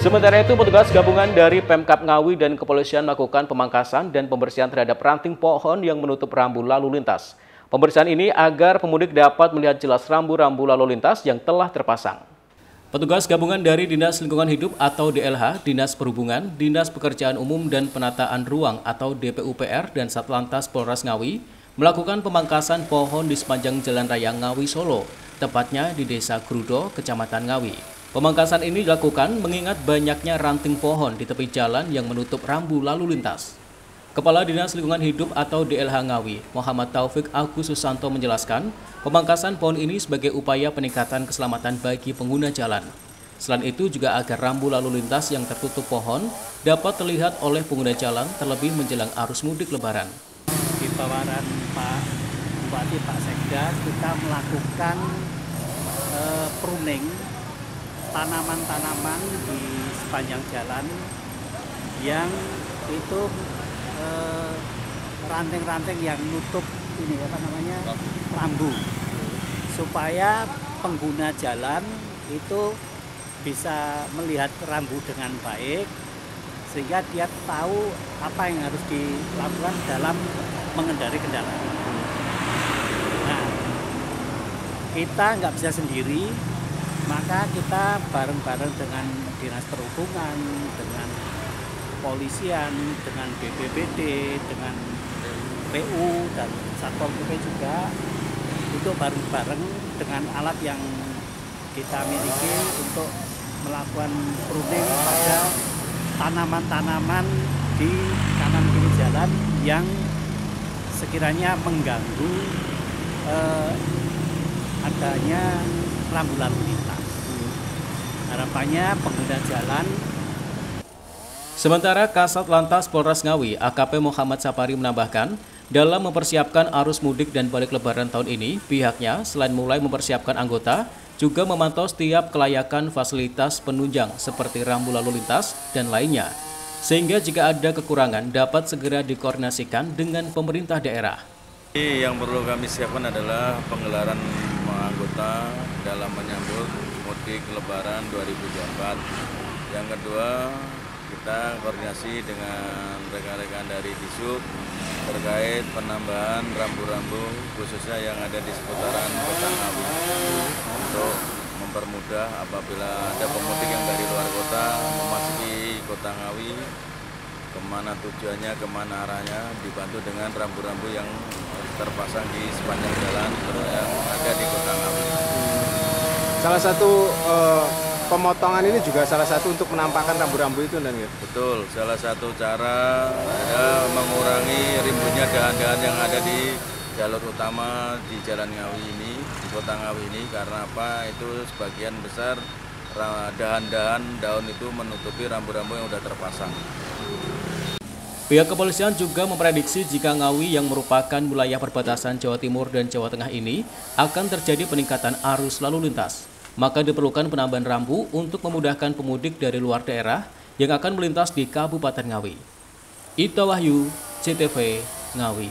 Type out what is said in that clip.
Sementara itu, petugas gabungan dari Pemkab Ngawi dan kepolisian melakukan pemangkasan dan pembersihan terhadap ranting pohon yang menutup rambu lalu lintas. Pembersihan ini agar pemudik dapat melihat jelas rambu-rambu lalu lintas yang telah terpasang. Petugas gabungan dari Dinas Lingkungan Hidup atau DLH, Dinas Perhubungan, Dinas Pekerjaan Umum dan Penataan Ruang atau DPUPR dan Satlantas Polres Ngawi melakukan pemangkasan pohon di sepanjang Jalan Raya Ngawi Solo, tepatnya di Desa Grudo, Kecamatan Ngawi. Pemangkasan ini dilakukan mengingat banyaknya ranting pohon di tepi jalan yang menutup rambu lalu lintas. Kepala Dinas Lingkungan Hidup atau DLH Ngawi, Muhammad Taufik Agus Susanto menjelaskan, pemangkasan pohon ini sebagai upaya peningkatan keselamatan bagi pengguna jalan. Selain itu juga agar rambu lalu lintas yang tertutup pohon dapat terlihat oleh pengguna jalan terlebih menjelang arus mudik Lebaran. Di bawaran Pak Bupati, Pak Sekda, kita melakukan pruning tanaman-tanaman di sepanjang jalan yang itu ranting-ranting yang nutup ini rambu, supaya pengguna jalan itu bisa melihat rambu dengan baik sehingga dia tahu apa yang harus dilakukan dalam mengendari kendaraan. Nah, kita nggak bisa sendiri, maka kita bareng-bareng dengan Dinas Perhubungan, dengan Kepolisian, dengan BPBD, dengan PU dan Satpol PP juga, itu bareng-bareng dengan alat yang kita miliki untuk melakukan pruning pada tanaman-tanaman di kanan kiri jalan yang sekiranya mengganggu adanya rambu lalu lintas. Harapannya pengguna jalan. Sementara Kasat Lantas Polres Ngawi, AKP Muhammad Sapari menambahkan, dalam mempersiapkan arus mudik dan balik Lebaran tahun ini, pihaknya selain mulai mempersiapkan anggota, juga memantau setiap kelayakan fasilitas penunjang seperti rambu lalu lintas dan lainnya. Sehingga jika ada kekurangan dapat segera dikoordinasikan dengan pemerintah daerah. Yang perlu kami siapkan adalah penggelaran anggota dalam menyambut mudik Lebaran 2024. Yang kedua, kita koordinasi dengan rekan-rekan dari Disub terkait penambahan rambu-rambu khususnya yang ada di seputaran Kota Ngawi untuk mempermudah apabila ada pemudik yang dari luar kota memasuki Kota Ngawi, kemana tujuannya, kemana arahnya, dibantu dengan rambu-rambu yang terpasang di sepanjang jalan yang ada di Kota Ngawi. Salah satu pemotongan ini juga salah satu untuk menampakkan rambu-rambu itu, dan ya? Betul, salah satu cara adalah mengurangi rimbunnya dahan-dahan yang ada di jalur utama di Jalan Ngawi ini, di Kota Ngawi ini, karena apa? Itu sebagian besar dahan-dahan daun itu menutupi rambu-rambu yang sudah terpasang. Pihak kepolisian juga memprediksi jika Ngawi yang merupakan wilayah perbatasan Jawa Timur dan Jawa Tengah ini akan terjadi peningkatan arus lalu lintas. Maka diperlukan penambahan rambu untuk memudahkan pemudik dari luar daerah yang akan melintas di Kabupaten Ngawi. Ita Wahyu, CTV, Ngawi.